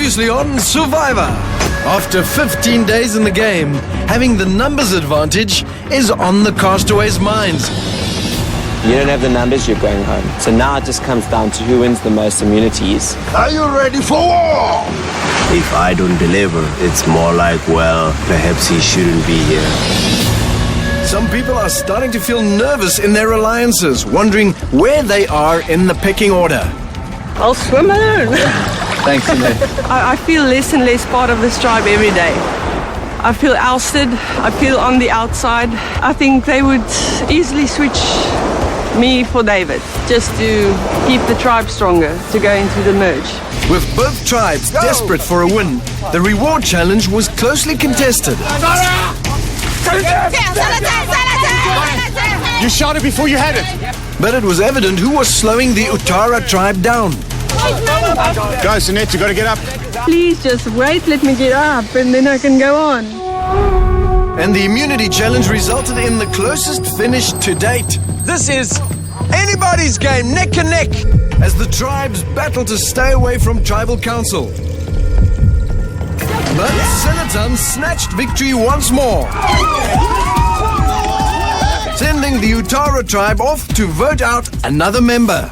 Previously on Survivor. After 15 days in the game, having the numbers advantage is on the castaways' minds. You don't have the numbers, you're going home. So now it just comes down to who wins the most immunities. Are you ready for war? If I don't deliver, it's more like, well, perhaps he shouldn't be here. Some people are starting to feel nervous in their alliances, wondering where they are in the pecking order. I'll swim alone. Thanks, Annette. I feel less and less part of this tribe every day. I feel ousted. I feel on the outside. I think they would easily switch me for David, just to keep the tribe stronger, to go into the merge. With both tribes desperate for a win, the reward challenge was closely contested. You shot it before you had it. But it was evident who was slowing the Utara tribe down. Go, Sunette, you got to get up. Please just wait, let me get up, and then I can go on. And the immunity challenge resulted in the closest finish to date. This is anybody's game, neck and neck, as the tribes battle to stay away from tribal council. But Sillerton snatched victory once more, sending the Utara tribe off to vote out another member.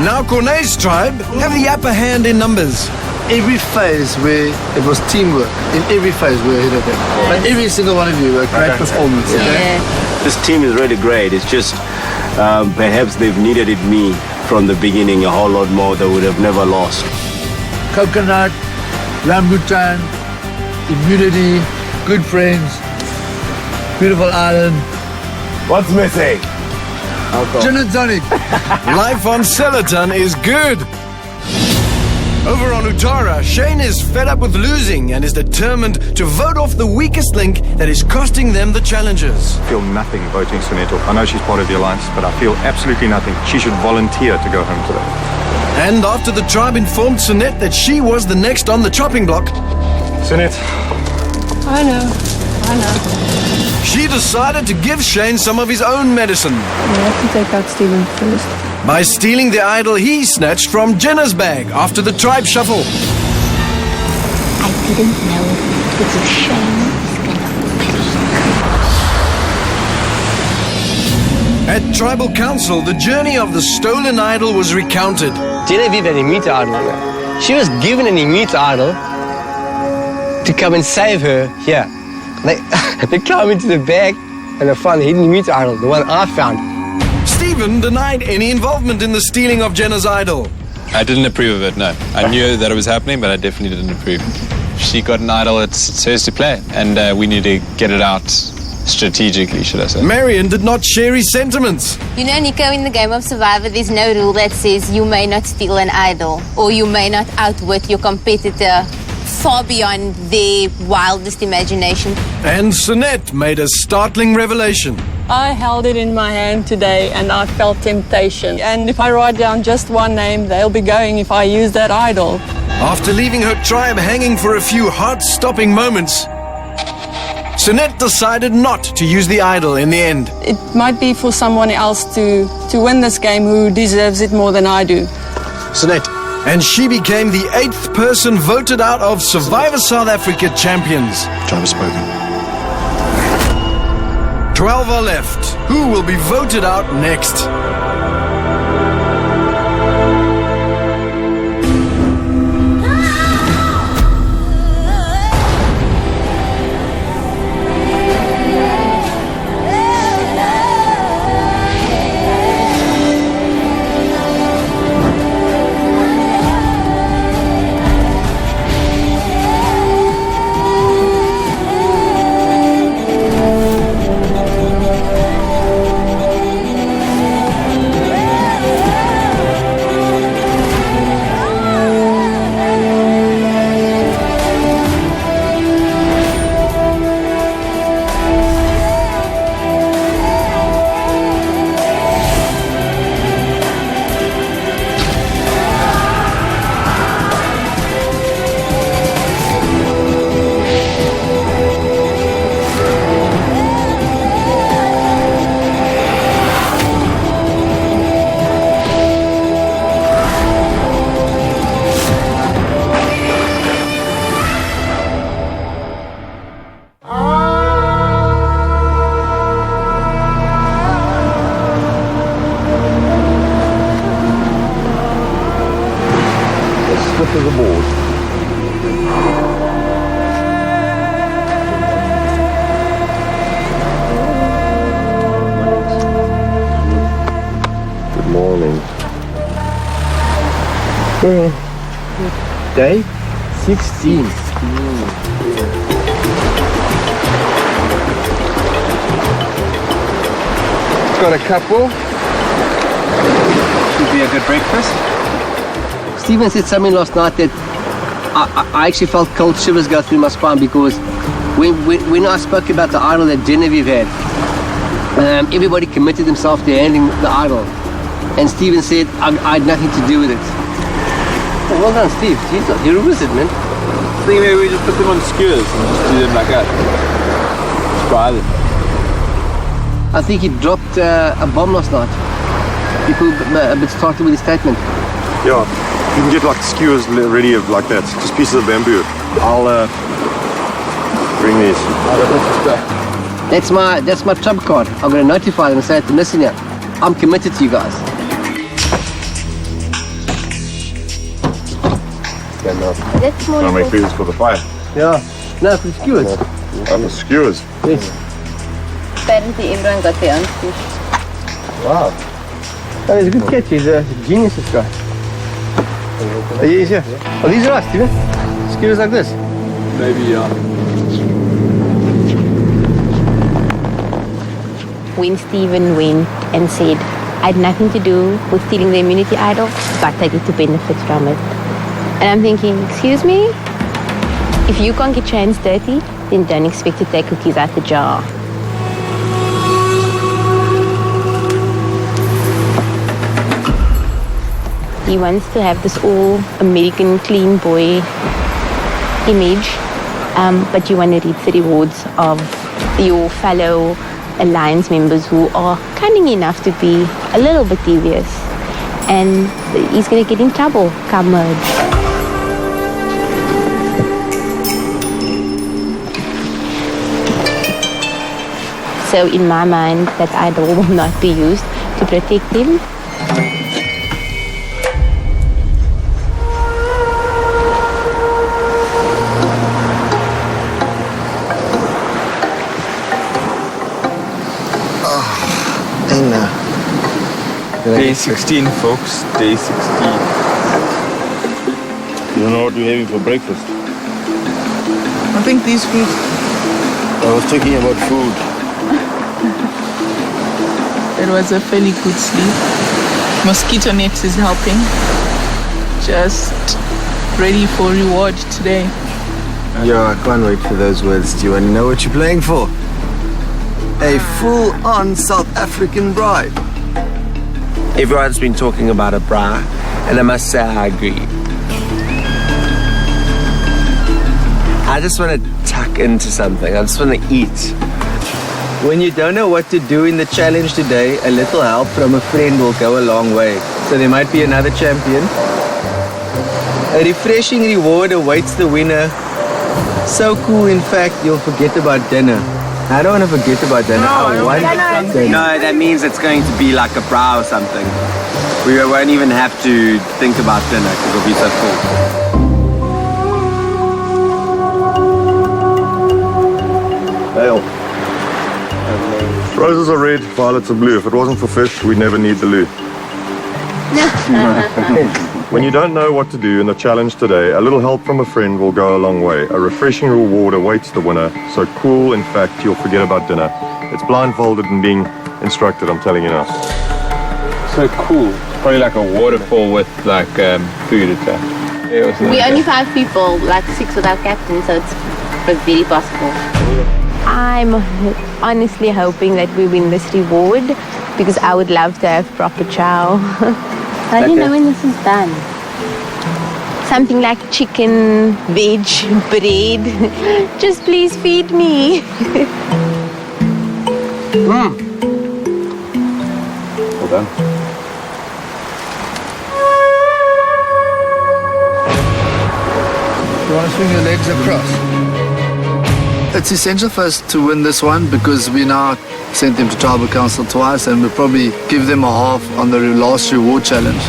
Now Corne's tribe have the upper hand in numbers. Every phase where it was teamwork, in every phase we were ahead of them. But every single one of you, a great performance. Okay? This team is really great. It's just perhaps they've needed me from the beginning a whole lot more. They would have never lost. Coconut, rambutan, immunity, good friends, beautiful island. What's missing? Gin and tonic. Life on Sillerton is good. Over on Utara, Shane is fed up with losing and is determined to vote off the weakest link that is costing them the challenges. I feel nothing voting Sunette off. I know she's part of the alliance, but I feel absolutely nothing. She should volunteer to go home today. And after the tribe informed Sunette that she was the next on the chopping block, Sunette. I know. she decided to give Shane some of his own medicine. You have to take out Stephen first. By stealing the idol he snatched from Jenna's bag after the tribe shuffle. I didn't know it was Shane was At tribal council, the journey of the stolen idol was recounted. Genevieve had an immunity idol. She was given an immunity idol to come and save her here. They climbed into the bag and they found the hidden immunity idol, the one I found. Stephen denied any involvement in the stealing of Jenna's idol. I didn't approve of it, no. I knew that it was happening, but I definitely didn't approve. She got an idol, it's hers to play, and we need to get it out strategically, should I say. Marion did not share his sentiments. You know, Nico, in the game of Survivor, there's no rule that says you may not steal an idol or you may not outwit your competitor far beyond their wildest imagination. And Sunette made a startling revelation. I held it in my hand today and I felt temptation. And if I write down just one name, they'll be going if I use that idol. After leaving her tribe hanging for a few heart-stopping moments, Sunette decided not to use the idol in the end. It might be for someone else to win this game who deserves it more than I do. Sunette. And she became the 8th person voted out of Survivor South Africa champions. Tribe has spoken. 12 are left. Who will be voted out next? to the board. Good morning. Day 16. Got a couple. Should be a good breakfast. Stephen said something last night that I actually felt cold shivers go through my spine because when I spoke about the idol that Genevieve had, everybody committed themselves to handling the idol. And Stephen said I had nothing to do with it. Oh, well done, Steve. Jesus, you're a wizard, man. I think maybe we just put them on skewers and just do them like that. Just fry them. I think he dropped a bomb last night. People a bit started with his statement. Yeah, you can get like skewers ready of like that, just pieces of bamboo. I'll bring these. That's my trump card. I'm going to notify them and say, listen here, I'm committed to you guys. That's more I'll make these for the fire. Yeah. No, for the skewers. Oh, the skewers. Yes. Apparently everyone got their own fish. Wow. That is a good catch. He's a genius, this guy. Oh, yes, yeah. Oh, these are us, Steven. Skewers like this. Maybe, yeah. When Stephen went and said, I had nothing to do with stealing the immunity idol, but I get to benefit from it. And I'm thinking, excuse me? If you can't get your hands dirty, then don't expect to take cookies out the jar. He wants to have this all-American clean boy image, but you want to reap the rewards of your fellow Alliance members who are cunning enough to be a little bit devious. And he's going to get in trouble come merge. So in my mind, that idol will not be used to protect him. Day 16, folks. Day 16. You don't know what you're having for breakfast? I think these fruits. I was talking about food. It was a fairly good sleep. Mosquito nets is helping. Just ready for reward today. Yo, I can't wait for those words. Do you want to know what you're playing for? A full-on South African bride. Everyone's been talking about a bra, and I must say I agree. I just want to tuck into something. I just want to eat. When you don't know what to do in the challenge today, a little help from a friend will go a long way. So there might be another champion. A refreshing reward awaits the winner. So cool, in fact, you'll forget about dinner. I don't want to forget about dinner. I want dinner. No, that means it's going to be like a bra or something. We won't even have to think about dinner because it'll be so cool. Ale. Roses are red, violets are blue. If it wasn't for fish, we'd never need the loo. When you don't know what to do in the challenge today, a little help from a friend will go a long way. A refreshing reward awaits the winner. So cool, in fact, you'll forget about dinner. It's blindfolded and being instructed, I'm telling you now. So cool. Probably like a waterfall with like food attached. We're only 5 people, like 6 without captain, so it's very possible. I'm honestly hoping that we win this reward because I would love to have proper chow. I don't know when this is done. Something like chicken, veg, bread. Just please feed me. Well done. You want to swing your legs across? It's essential for us to win this one because we now sent them to tribal council twice and we'll probably give them a half on the last reward challenge.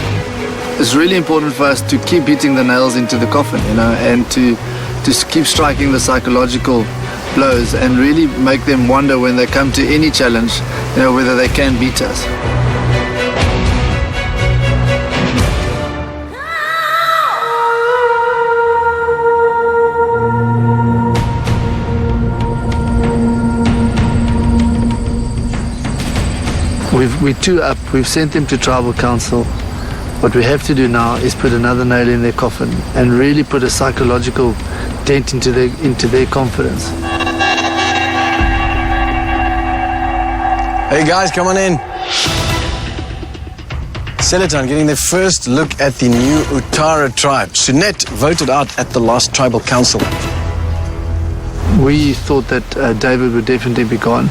It's really important for us to keep hitting the nails into the coffin, and to keep striking the psychological blows and really make them wonder when they come to any challenge, whether they can beat us. We're 2 up. We've sent them to tribal council. What we have to do now is put another nail in their coffin and really put a psychological dent into their confidence. Hey guys, come on in. Seletan getting their first look at the new Utara tribe. Sunette voted out at the last tribal council. We thought that David would definitely be gone.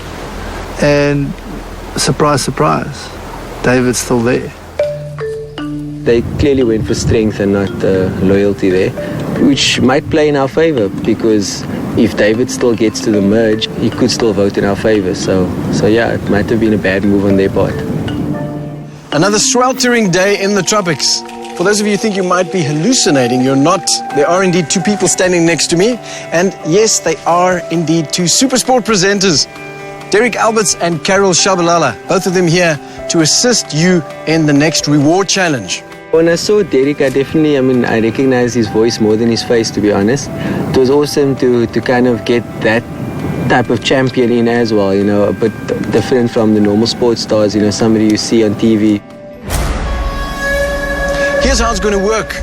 And surprise, surprise, David's still there. They clearly went for strength and not loyalty there, which might play in our favor, because if David still gets to the merge, he could still vote in our favor. So yeah, it might have been a bad move on their part. Another sweltering day in the tropics. For those of you who think you might be hallucinating, you're not. There are indeed 2 people standing next to me. And yes, they are indeed 2 Supersport presenters. Derek Alberts and Carol Shabalala, both of them here to assist you in the next reward challenge. When I saw Derek, I recognized his voice more than his face, to be honest. It was awesome to kind of get that type of champion in as well, a bit different from the normal sports stars, somebody you see on TV. Here's how it's going to work.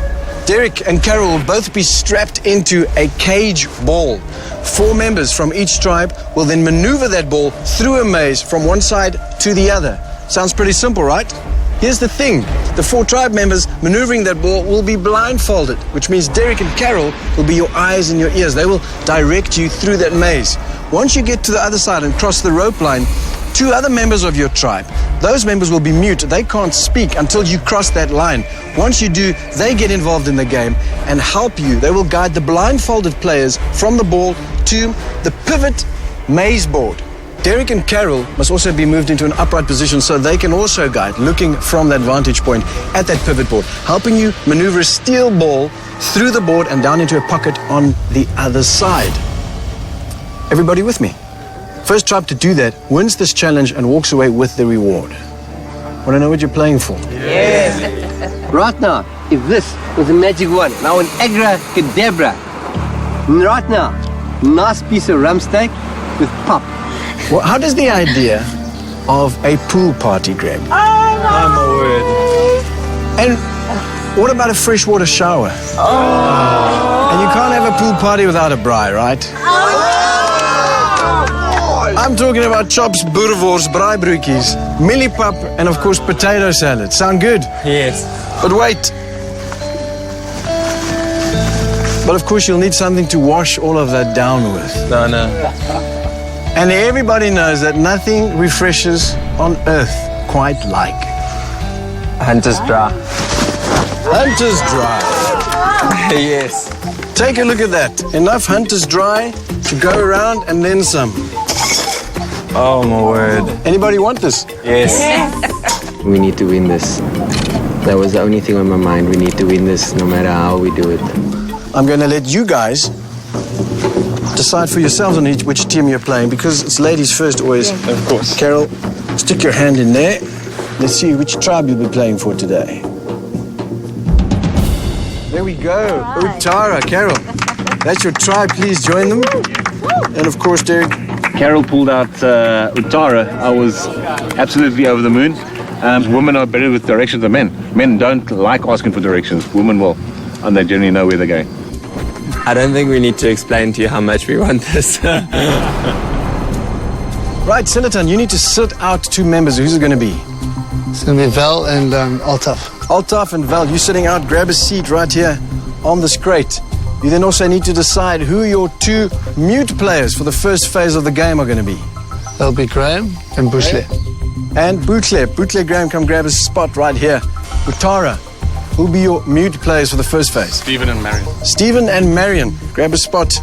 Derek and Carol will both be strapped into a cage ball. 4 members from each tribe will then maneuver that ball through a maze from one side to the other. Sounds pretty simple, right? Here's the thing. The 4 tribe members maneuvering that ball will be blindfolded, which means Derek and Carol will be your eyes and your ears. They will direct you through that maze. Once you get to the other side and cross the rope line, 2 other members of your tribe, those members will be mute. They can't speak until you cross that line. Once you do, they get involved in the game and help you. They will guide the blindfolded players from the ball to the pivot maze board. Derek and Carol must also be moved into an upright position so they can also guide, looking from that vantage point at that pivot board, helping you maneuver a steel ball through the board and down into a pocket on the other side. Everybody with me? First tribe to do that wins this challenge and walks away with the reward. Want to know what you're playing for? Yes. Right now, if this was a magic wand, now an Agra Cadabra. Right now, nice piece of rump steak with pop. Well, how does the idea of a pool party, Greg? Oh my word. And what about a freshwater shower? Oh. And you can't have a pool party without a braai, right? I'm talking about chops, boerewors, braaibroodjies, mieliepap, and of course potato salad. Sound good? Yes. But wait. But of course you'll need something to wash all of that down with. No. And everybody knows that nothing refreshes on earth quite like Hunter's Dry. Hunter's Dry. Yes. Take a look at that. Enough Hunter's Dry to go around and then some. Oh my word. Anybody want this? Yes. We need to win this. That was the only thing on my mind. We need to win this no matter how we do it. I'm going to let you guys decide for yourselves on which team you're playing, because it's ladies first always. Of course. Carol, stick your hand in there. Let's see which tribe you'll be playing for today. There we go. Utara, Carol. That's your tribe. Please join them. And of course, Derek. Carol pulled out Utara. I was absolutely over the moon. Women are better with directions than men. Men don't like asking for directions. Women will, and they generally know where they're going. I don't think we need to explain to you how much we want this. Right, Seletan, you need to sit out 2 members. Who's it going to be? It's going to be Val and Altaf. Altaf and Val, you sitting out. Grab a seat right here on this crate. You then also need to decide who your 2 mute players for the first phase of the game are going to be. That'll be Graham and Bushle. And Bootle. Bootle, Graham, come grab a spot right here. Utara, who'll be your mute players for the first phase? Stephen and Marion. Stephen and Marion, grab a spot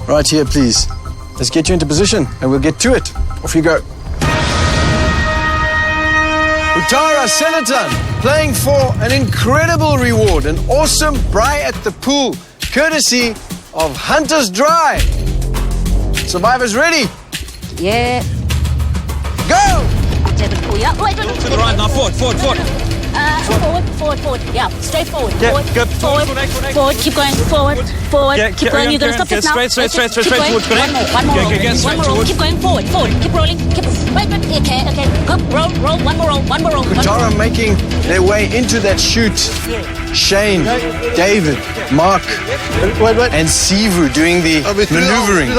right here, please. Let's get you into position and we'll get to it. Off you go. Utara Senator playing for an incredible reward, an awesome braai at the pool, courtesy of Hunter's Dry. Survivors ready? Yeah. Go! To the pool, yeah. Wait. To the right, now forward. Forward. Yeah, straight forward. Yeah, forward. good. Forward. Keep going. Forward. Yeah, Keep going. You're gonna stop this now. Straight Keep going. towards connect. One more roll. Straight towards. Keep going forward. Keep rolling. Wait. Okay. Good. Roll. One more roll. Utara making their way into that chute. Shane, David, Mark, and Sivu doing the maneuvering.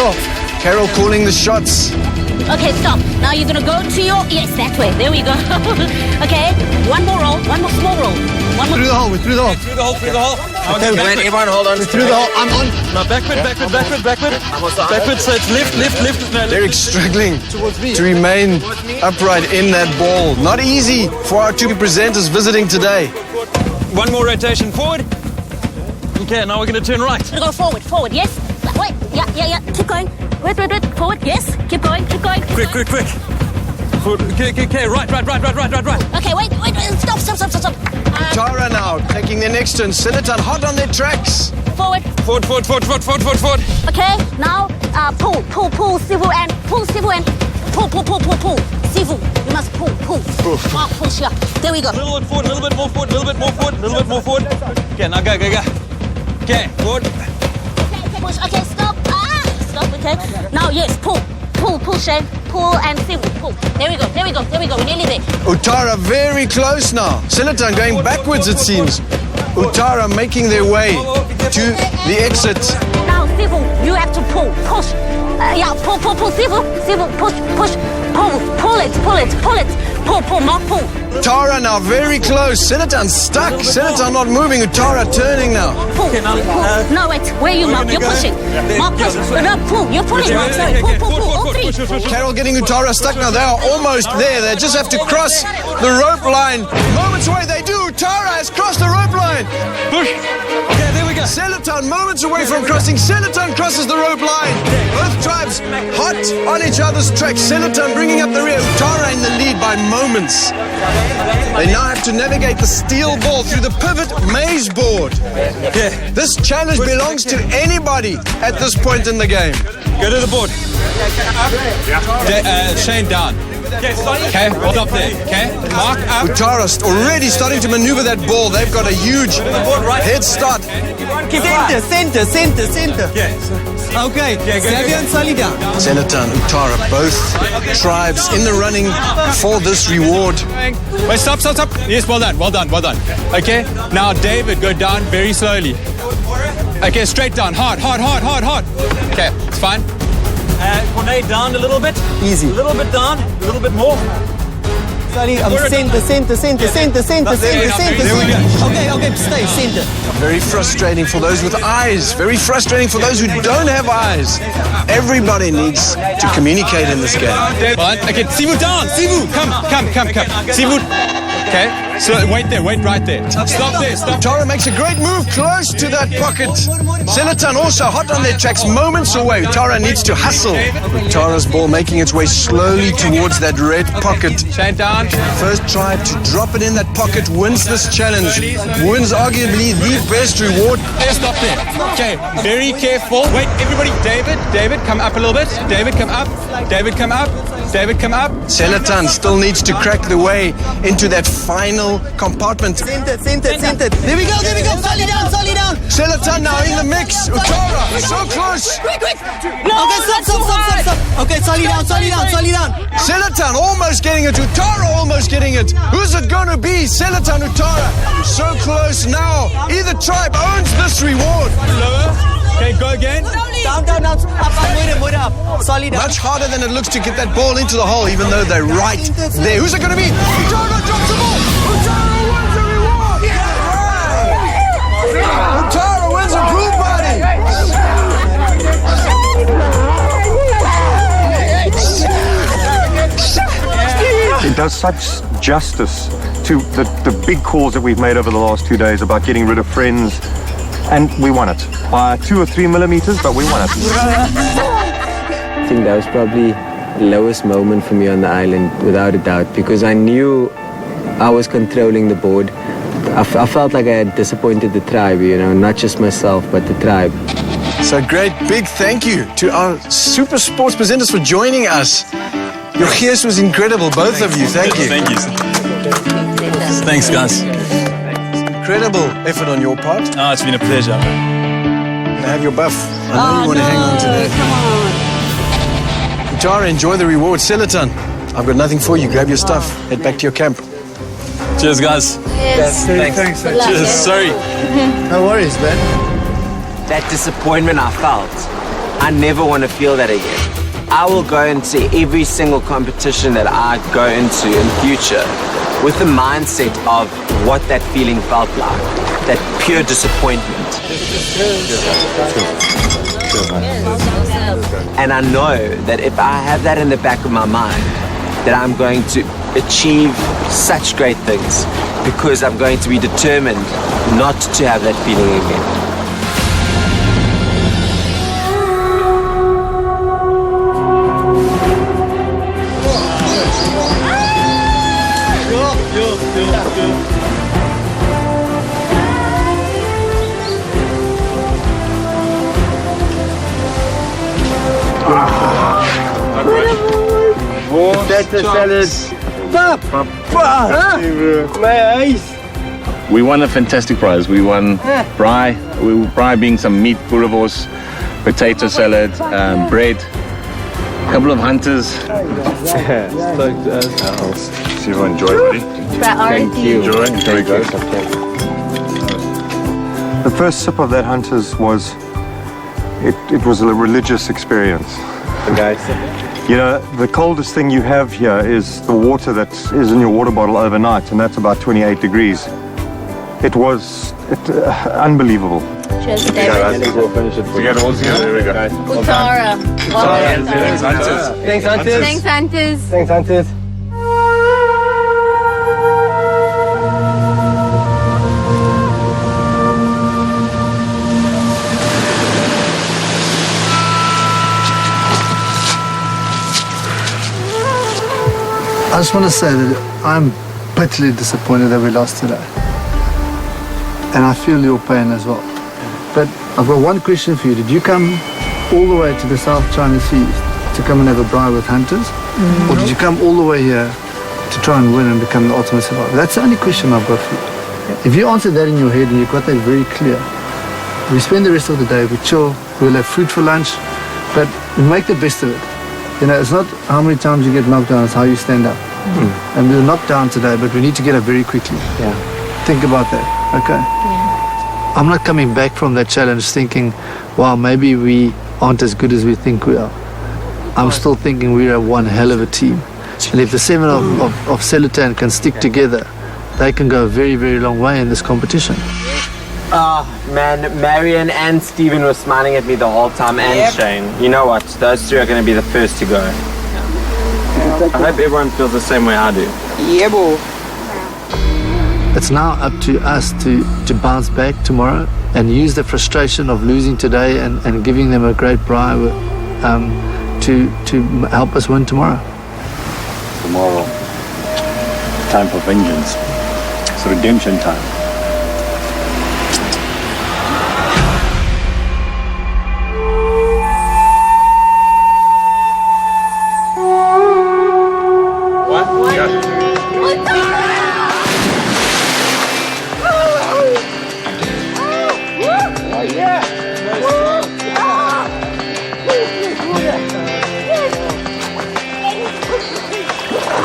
Carol calling the shots. Okay, stop. Now you're gonna go to your... Yes, that way. There we go. Okay, one more roll. One more small roll. One more... Through the hole. Through the hole. Okay, wait, everyone hold on. Through the hole. I'm on. Now backward. Backward, so it's lift. No, Derek struggling to remain upright in that ball. Not easy for our two presenters visiting today. One more rotation forward. Okay, now we're going to turn right. Go forward. Yes. Wait. Yeah. Keep going. Wait. Forward. Yes. Keep going. Quick. Forward. Okay, right. Okay, wait. Stop. Utara now taking their next turn. Sinnatan hot on their tracks. Forward. Forward. Okay, now pull, Sivu, and pull. Sivu, you must pull. Push, yeah. There we go. A little bit more forward. Okay, now go. Okay, forward. Okay, push. Okay, stop. Stop, okay. Now, yes, pull, Shane. Pull and Sivu, pull. There we go. We're nearly there. Utara very close now. Sinnatan going backwards, it seems. Utara making their way to the exit. Now, Sivu, you have to push. Pull, Sivu, push. Pull it. Mark, pull. Utara now very close. Sinnatan stuck. Sinnatan not moving. Utara turning now. Pull. No, wait. Where you, Mark? You're pushing. Mark, push. No, pull. You're pulling, Mark. Sorry. Pull. All three. Carol getting Utara stuck now. They are almost there. They just have to cross the rope line. Moments away. They do. Utara has crossed the rope line. Push. Okay, there we go. Selatan moments away from crossing. Selatan crosses the rope line. Both tribes hot on each other's tracks. Selatan bringing up the rear. Utara in the lead by moments. They now have to navigate the steel ball through the pivot maze board. Yeah. This challenge belongs to anybody at this point in the game. Go to the board. Shane down. Okay, hold up there. Okay, Mark up. Utara already starting to maneuver that ball. They've got a huge head start. Center. Yes. Okay, Xavier and Sully down. Selatan, Utara, both tribes in the running for this reward. Wait, stop. Yes, well done. Okay, now David, go down very slowly. Okay, straight down, hard. Okay, it's fine. Cornet down a little bit. Easy. A little bit down, a little bit more. Sully, center. Okay, stay, center. Very frustrating for those with eyes. Very frustrating for those who don't have eyes. Everybody needs to communicate in this game. Okay, Sivu down. Sivu, come. Sivu. Okay, so wait right there. Stop there. Utara makes a great move close to that pocket. Selatan also hot on their tracks, moments away. Utara needs to hustle. Utara's ball making its way slowly towards that red pocket. Shane down. First tribe to drop it in that pocket wins this challenge. Wins arguably the best reward. Stop there. Okay, very careful. Wait, everybody. David, come up a little bit. David, come up. Selatan still needs to crack the way into that final compartment. Center. There we go. Sully down. Selatan now in the mix. Utara, so close. Quick. No, okay, stop. Okay, Sully down. Selatan almost getting it. Utara almost getting it. Who's it going to be? Selatan, Utara. So close now. Either tribe owns this reward. Lower. Okay, go again. Down. Up. Sully down. Much harder than it looks to get that ball into the hole, even though they're right there. Who's it going to be? Utara drops the ball. Utara wins the reward. Utara wins a pool party. It does such justice to the big calls that we've made over the last 2 days about getting rid of friends, and we won it by 2 or 3 millimeters, but we won it. I think that was probably the lowest moment for me on the island, without a doubt, because I knew I was controlling the board. I felt like I had disappointed the tribe, you know, not just myself, but the tribe. So great big thank you to our super sports presenters for joining us. Your gears was incredible, both of you. Thank you. Thank you. Thanks, guys. Incredible effort on your part. Oh, it's been a pleasure. And I have your buff. I know you want to hang on to that. Come on. Tara, enjoy the reward. Selaton, I've got nothing for you. Grab your stuff. Head back to your camp. Cheers, guys. Yes. Thanks. Cheers. Sorry. No worries, man. That disappointment I felt, I never want to feel that again. I will go into every single competition that I go into in future with the mindset of what that feeling felt like, that pure disappointment. And I know that if I have that in the back of my mind, that I'm going to achieve such great things because I'm going to be determined not to have that feeling again. Potato salad. My eyes. We won a fantastic prize. We won braai. Braai being some meat, boerewors, potato salad, bread, a couple of hunters. So you enjoy, buddy. Thank you. Enjoy, guys. The first sip of that Hunters was, it was a religious experience. You know, the coldest thing you have here is the water that is in your water bottle overnight, and that's about 28 degrees. It was unbelievable. Cheers, David. We'll finish it. Together, all together. There we go. Utara. Thanks, Hunters. Thanks, Hunters. Thanks, Hunters. Thanks, Hunters. I just want to say that I'm bitterly disappointed that we lost today. And I feel your pain as well. But I've got one question for you. Did you come all the way to the South China Seas to come and have a braai with hunters? Or did you come all the way here to try and win and become the ultimate survivor? That's the only question I've got for you. If you answer that in your head and you've got that very clear, we spend the rest of the day, we chill, we'll have food for lunch, but we make the best of it. You know, it's not how many times you get knocked down, it's how you stand up. And we were knocked down today, but we need to get up very quickly. Yeah. Think about that, okay? Yeah. I'm not coming back from that challenge thinking, wow, maybe we aren't as good as we think we are. I'm still thinking we are one hell of a team. And if the seven of Selaton can stick together, they can go a very, very long way in this competition. Oh, man, Marion and Stephen were smiling at me the whole time, and Shane. You know what? Those three are going to be the first to go. I hope everyone feels the same way I do. Yeah, boy. It's now up to us to bounce back tomorrow and use the frustration of losing today and giving them a great braai to help us win tomorrow. Tomorrow, time for vengeance. It's redemption time.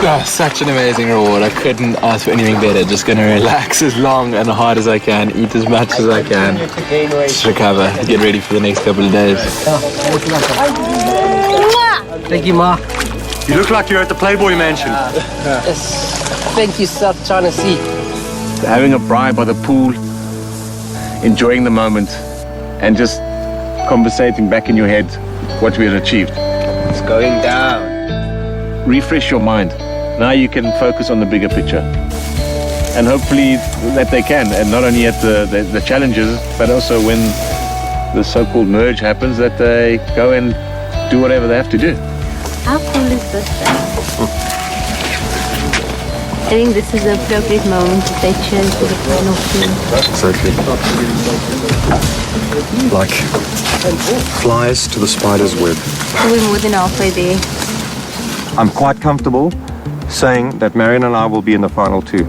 Oh, such an amazing reward. I couldn't ask for anything better. Just going to relax as long and hard as I can, eat as much as I can, just recover, get ready for the next couple of days. Thank you, Ma. You look like you're at the Playboy Mansion. Yes. Thank you, South China Sea. Having a braai by the pool, enjoying the moment, and just conversating back in your head what we had achieved. It's going down. Refresh your mind. Now you can focus on the bigger picture. And hopefully that they can, and not only at the challenges, but also when the so-called merge happens, that they go and do whatever they have to do. How cool is this thing? think this is the appropriate moment to say cheers to the final team. Exactly. Like flies to the spider's web. We're more than halfway there. I'm quite comfortable saying that Marion and I will be in the final two.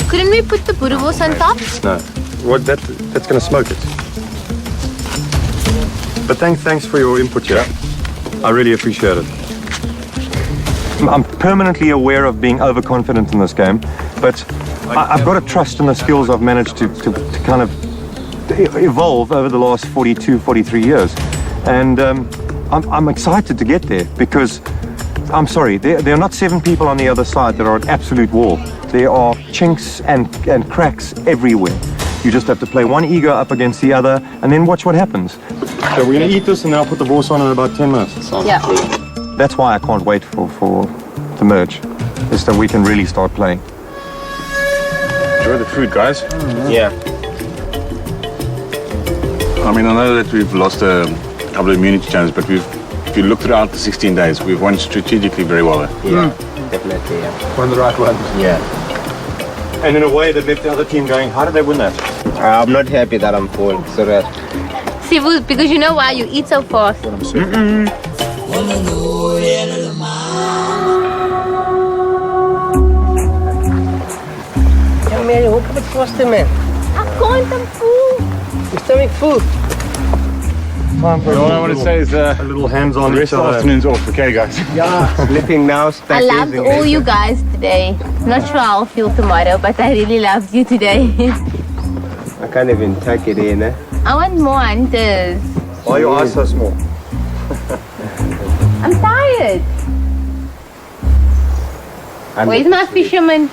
Couldn't we put the boerewors on top? No. What? That's going to smoke it. But thanks for your input here. I really appreciate it. I'm permanently aware of being overconfident in this game, but I've got to trust in the skills I've managed to kind of evolve over the last 42, 43 years. And I'm excited to get there because, I'm sorry, there are not 7 people on the other side that are an absolute wall. There are chinks and cracks everywhere. You just have to play one ego up against the other and then watch what happens. So we're going to eat this and then I'll put the vorst on in about 10 minutes. Yeah. That's why I can't wait for the merge, is that we can really start playing. Enjoy the food, guys. Yeah. I mean, I know that we've lost a couple of immunity challenges, but if you look throughout the 16 days, we've won strategically very well. Yeah, definitely, yeah. Won the right one. Yeah. And in a way that left the other team going, how did they win that? I'm not happy that I'm fourth, so that... Sivu, because you know why you eat so fast. Yeah, Mary, walk a bit faster, man. I can't, I'm full. Your stomach full. All I want to say is a little hands-on. The rest of the afternoon's off, okay, guys? Yeah. Sleeping now, I loved all you guys today. Not sure how I'll feel tomorrow, but I really loved you today. I can't even take it in, eh? I want more hunters. Why are your eyes so small? I'm tired. Where's my fisherman?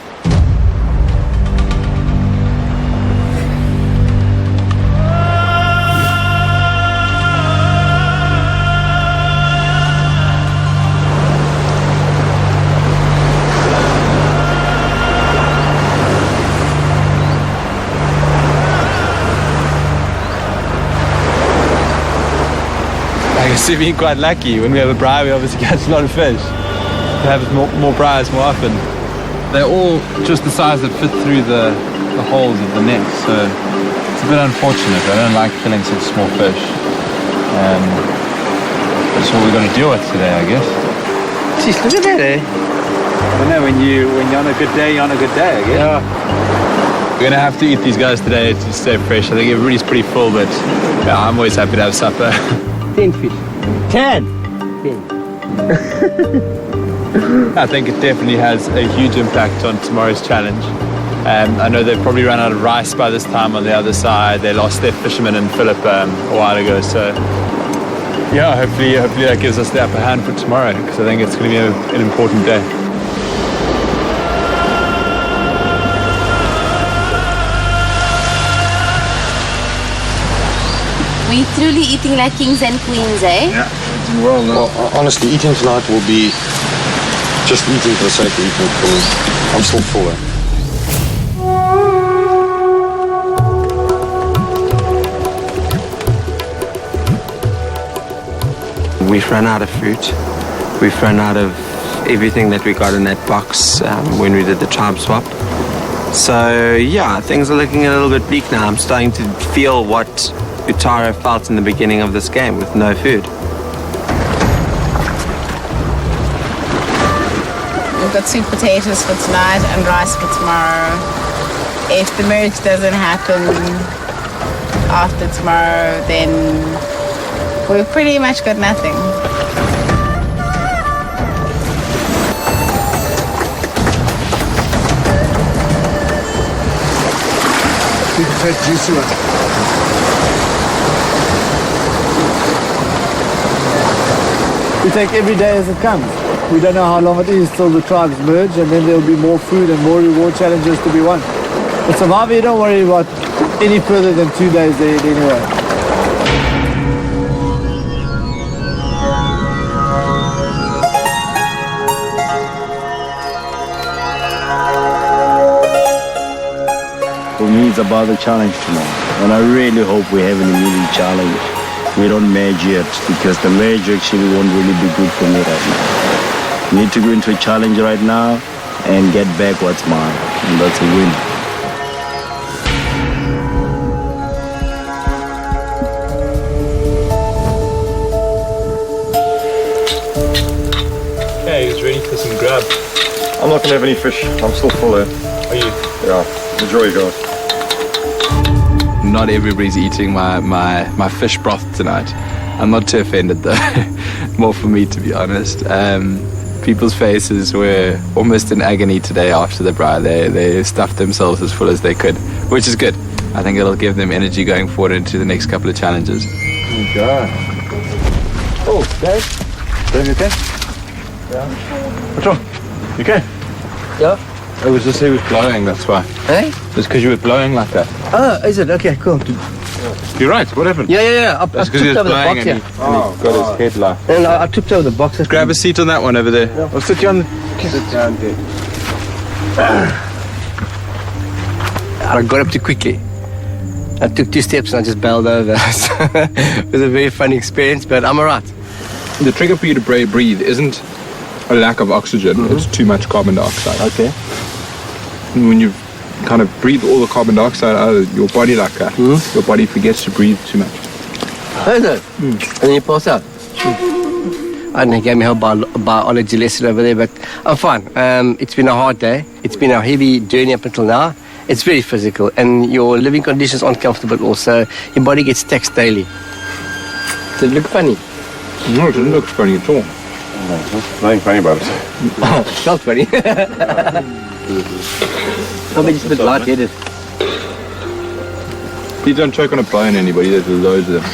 I guess we've been quite lucky. When we have a braai, we obviously catch a lot of fish. We have more braais more often. They're all just the size that fit through the holes of the net, so it's a bit unfortunate. I don't like killing such small fish. That's what we're going to deal with today, I guess. Jeez, look at that, eh? I don't know, when you're on a good day, you're on a good day, I guess. Yeah. We're going to have to eat these guys today to stay fresh. I think everybody's pretty full, but yeah, I'm always happy to have supper. 10 fish. 10! 10. I think it definitely has a huge impact on tomorrow's challenge. I know they've probably run out of rice by this time on the other side. They lost their fisherman and Philip a while ago, so yeah, hopefully that gives us the upper hand for tomorrow, because I think it's going to be an important day. We're truly eating like kings and queens, eh? Yeah, eating well now. Well, honestly, eating tonight will be just eating for the sake of eating for me. I'm still full, eh? We've run out of fruit. We've run out of everything that we got in that box when we did the tribe swap. So yeah, things are looking a little bit bleak now. I'm starting to feel what Utara felt in the beginning of this game with no food. We've got sweet potatoes for tonight and rice for tomorrow. If the merge doesn't happen after tomorrow, then we've pretty much got nothing. Sweet potato juicy one. We take every day as it comes. We don't know how long it is till the tribes merge, and then there'll be more food and more reward challenges to be won. But Survivor, you don't worry about any further than 2 days there anyway. For me, it's about the challenge tomorrow. And I really hope we have an immediate challenge. We don't merge yet, because the merge actually won't really be good for me right now. We need to go into a challenge right now and get back what's mine. And that's a win. Okay, he's ready for some grub. I'm not going to have any fish. I'm still full there. Are you? Yeah. Enjoy, guys. Not everybody's eating my fish broth tonight. I'm not too offended though. More for me, to be honest. People's faces were almost in agony today after the braai. They stuffed themselves as full as they could, which is good. I think it'll give them energy going forward into the next couple of challenges. Okay. Oh, Dave? Dave, you okay? Yeah. What's wrong? You okay? Yeah. It was just he was blowing, that's why. Hey? Just because you were blowing like that. Oh, is it? Okay, cool. You're right, what happened? Yeah. I That's because he was tripped over the blowing box, and he got his head like. And I tripped over the box. Grab a seat on that one over there. Yeah. I'll sit you on the... Sit down there. I got up too quickly. I took 2 steps and I just bailed over. It was a very funny experience, but I'm alright. The trigger for you to breathe isn't a lack of oxygen, it's too much carbon dioxide. Okay. And when you kind of breathe all the carbon dioxide out of your body like that, your body forgets to breathe too much. Oh, is it? And then you pass out. I don't know, he gave me a whole biology lesson over there, but I'm fine. It's been a hard day. It's been a heavy journey up until now. It's very physical, and your living conditions aren't comfortable also. Your body gets taxed daily. Does it look funny? No, it doesn't look funny at all. Nothing funny about it. It felt funny. Probably just a bit light-headed. Please don't choke on a pie on anybody, there's loads of them.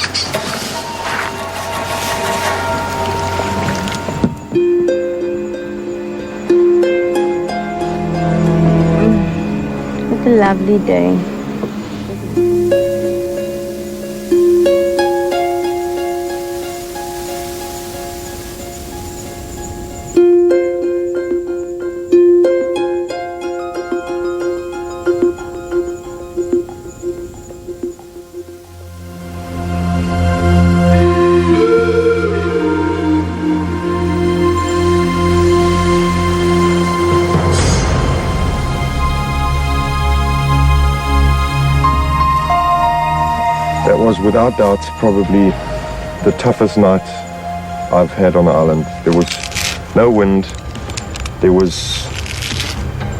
It's a lovely day. That was without doubt probably the toughest night I've had on the island. There was no wind. There was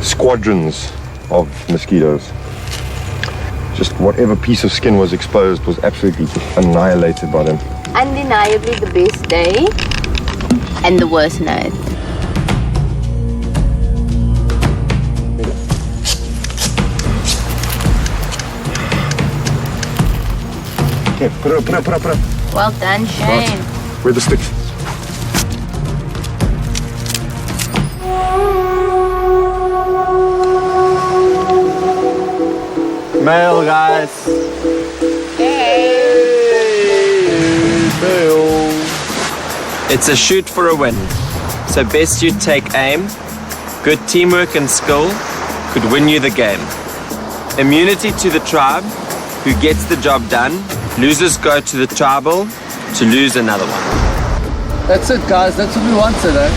squadrons of mosquitoes. Just whatever piece of skin was exposed was absolutely annihilated by them. Undeniably the best day and the worst night. Okay, put it up. Well done, Shane. Where are the sticks? Mail, guys. It's a shoot for a win. So best you take aim. Good teamwork and skill could win you the game. Immunity to the tribe, who gets the job done. Losers go to the tribal to lose another one. That's it, guys. That's what we wanted, eh?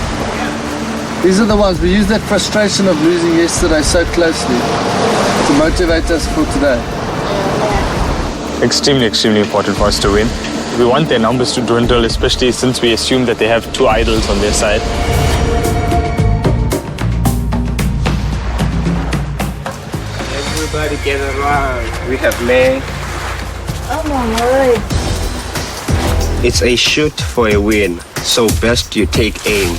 These are the ones. We used that frustration of losing yesterday so closely to motivate us for today. Extremely important for us to win. We want their numbers to dwindle, especially since we assume that they have 2 idols on their side. Everybody get around. We have May. Oh my word. It's a shoot for a win, so best you take aim.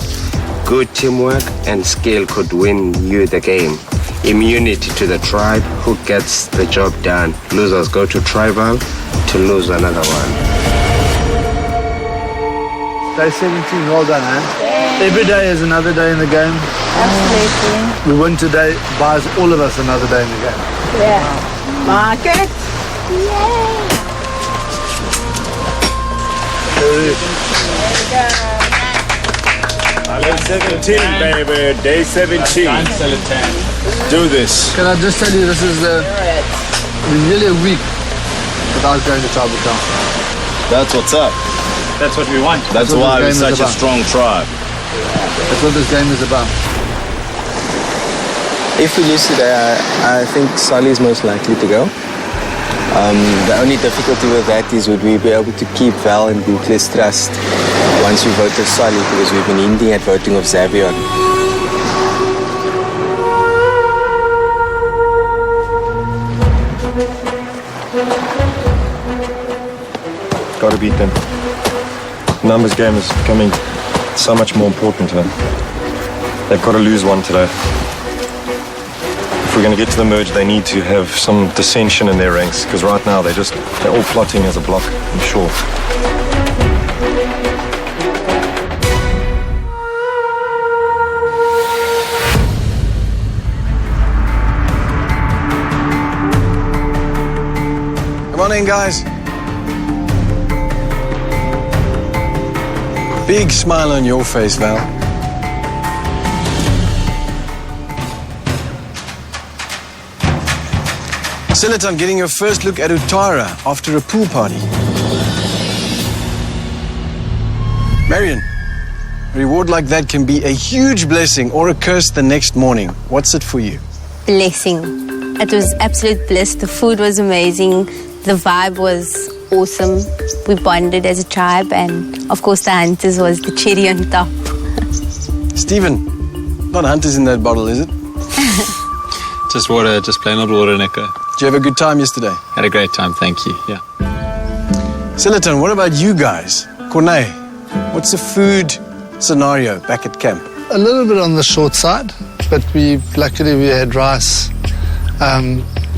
Good teamwork and skill could win you the game. Immunity to the tribe, who gets the job done. Losers go to tribal to lose another one. Day 17, well done, eh? Yeah. Every day is another day in the game. Absolutely. We win today, buys all of us another day in the game. Yeah. Market. Yay. Day 17, baby. Day 17. Do this. Can I just tell you, this is nearly a week without going to tribal council. That's what's up. That's what we want. That's why we're such a strong tribe. That's what this game is about. If we lose today, I think Solly is most likely to go. The only difficulty with that is would we be able to keep Val and Bukle's trust once we vote of Solly, because we've been hinting at voting of Xavier. Got to beat them. Numbers game is becoming so much more important. They've got to lose one today. If we're going to get to the merge, they need to have some dissension in their ranks, because right now they're all plotting as a block, I'm sure. Come on in, guys. Big smile on your face, Val. Silaton getting your first look at Uttara after a pool party. Marion, a reward like that can be a huge blessing or a curse the next morning. What's it for you? Blessing. It was absolute bliss. The food was amazing. The vibe was awesome. We bonded as a tribe, and of course the hunters was the cherry on top. Stephen, not hunters in that bottle, is it? Just water, just plain old water, Nico. Did you have a good time yesterday? Had a great time, thank you, yeah. Silaton, what about you guys? Corne, what's the food scenario back at camp? A little bit on the short side, but luckily we had rice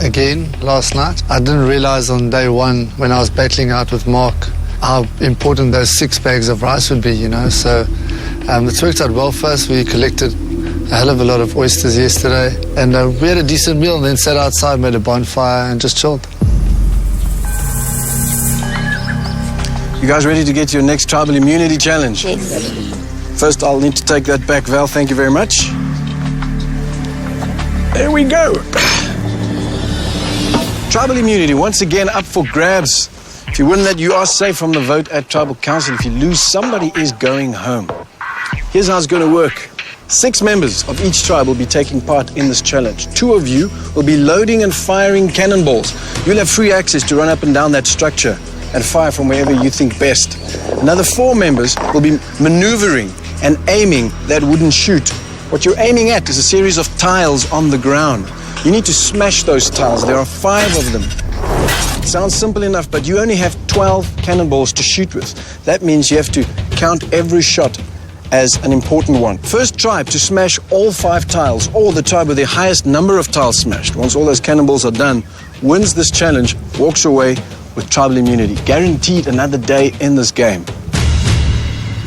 again last night. I didn't realize on day one when I was battling out with Mark how important those 6 bags of rice would be, so it's worked out well for us. We collected a hell of a lot of oysters yesterday, and we had a decent meal and then sat outside, made a bonfire and just chilled. You guys ready to get to your next tribal immunity challenge? Yes. First, I'll need to take that back, Val. Thank you very much. There we go. Tribal immunity, once again, up for grabs. If you win that, you are safe from the vote at Tribal Council. If you lose, somebody is going home. Here's how it's going to work. 6 members of each tribe will be taking part in this challenge. 2 of you will be loading and firing cannonballs. You'll have free access to run up and down that structure and fire from wherever you think best. Another 4 members will be maneuvering and aiming that wooden chute. What you're aiming at is a series of tiles on the ground. You need to smash those tiles. There are 5 of them. It sounds simple enough, but you only have 12 cannonballs to shoot with. That means you have to count every shot as an important one. First tribe to smash all 5 tiles, or the tribe with the highest number of tiles smashed, once all those cannonballs are done, wins this challenge, walks away with tribal immunity. Guaranteed another day in this game.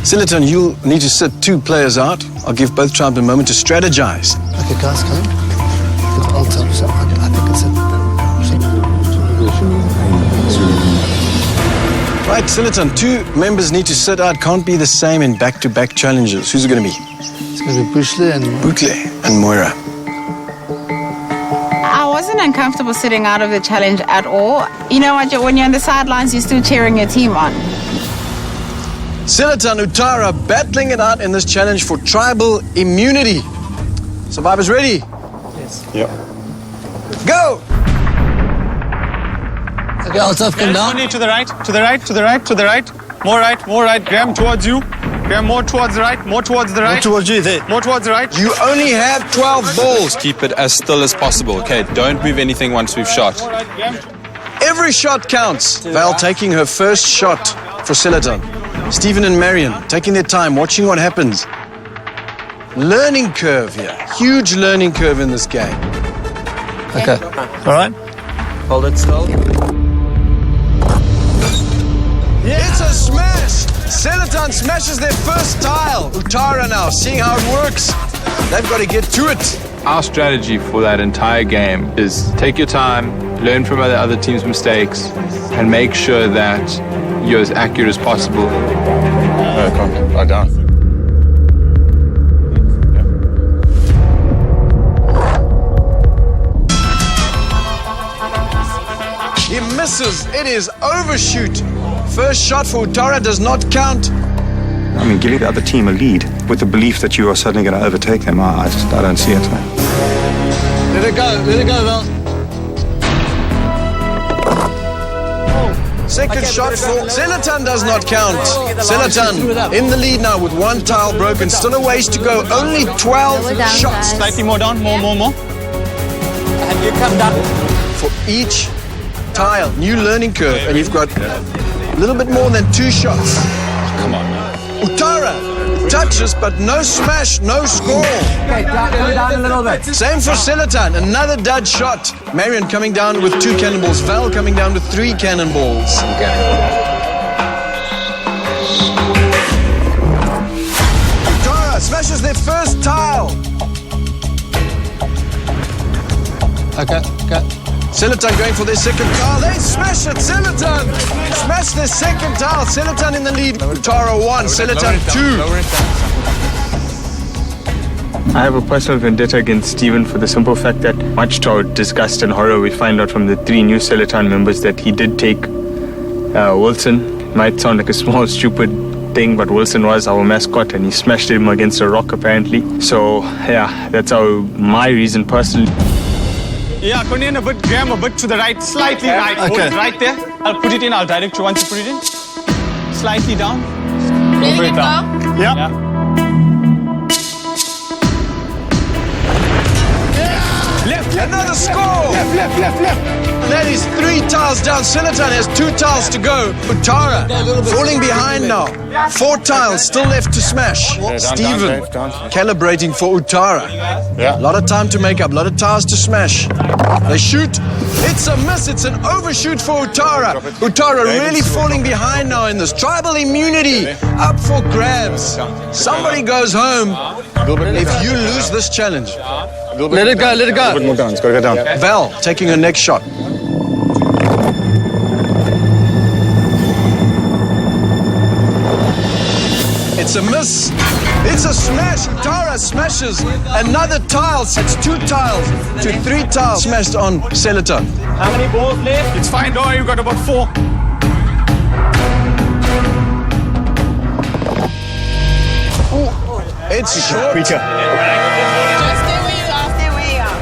Silaton, you'll need to sit 2 players out. I'll give both tribes a moment to strategize. Okay, guys, come. I think it's Right, Silaton, 2 members need to sit out. Can't be the same in back-to-back challenges. Who's it going to be? It's going to be Bukle and Moira. I wasn't uncomfortable sitting out of the challenge at all. You know what, when you're on the sidelines, you're still cheering your team on. Silaton, Uttara battling it out in this challenge for tribal immunity. Survivors ready? Yes. Yep. Go! Okay, I'll come down. To the right, to the right, to the right, to the right. More right. Graham, towards you. Graham, more towards the right, more towards the right. More towards you there. More towards the right. You only have 12 balls. Keep it as still as possible, okay? Don't move anything once we've shot. Every shot counts. Val taking her first shot for Silaton. Stephen and Marion taking their time, watching what happens. Learning curve here. Huge learning curve in this game. Okay. All right. Hold it still. It's a smash! Silaton smashes their first tile. Uttara now, seeing how it works. They've got to get to it. Our strategy for that entire game is take your time, learn from other teams' mistakes, and make sure that you're as accurate as possible. No, can't. Lie down. He misses. It is overshoot. First shot for Uttara does not count. I mean, giving the other team a lead with the belief that you are suddenly going to overtake them, I don't see it. Let it go, Val. Second shot for Selatan does not count. Selatan in the lead now with one tile broken. Still a ways to go. Only 12 shots. Slightly more down. More. And you come down. For each tile, new learning curve. And you've got a little bit more than 2 shots. Come on, man. Uttara touches, but no smash, no score. Okay, down a little bit. Same for Selatan, another dud shot. Marion coming down with 2 cannonballs. Val coming down with 3 cannonballs. Uttara smashes their first tile. Okay. Selatan going for their second tile. They smash it. Selatan smash their second tile. Selatan in the lead. Uttara 1, Selatan 2. I have a personal vendetta against Stephen for the simple fact that, much to our disgust and horror, we find out from the 3 new Selatan members that he did take Wilson. It might sound like a small, stupid thing, but Wilson was our mascot and he smashed him against a rock apparently. So, yeah, that's my reason personally. Yeah, Cornelian, Graham, a bit to the right, slightly right. Okay. Hold right there. I'll put it in. I'll direct you once you put it in. Slightly down. Really go? Yeah. Left. Another score. Left. That is 3 tiles down. Selatan has 2 tiles to go. Uttara falling behind now. 4 tiles still left to smash. Stephen calibrating for Uttara. Yeah. A lot of time to make up. A lot of tiles to smash. They shoot. It's a miss. It's an overshoot for Uttara. Uttara really falling behind now in this. Tribal immunity up for grabs. Somebody goes home if you lose this challenge. Let it go. A bit more down. It's got to go down. Val taking her next shot. It's a miss. It's a smash. Uttara smashes another tile. It's 2 tiles to 3 tiles smashed on Selatan. How many balls left? It's fine, don't worry, you've got about 4. It's short. Just stay where you are.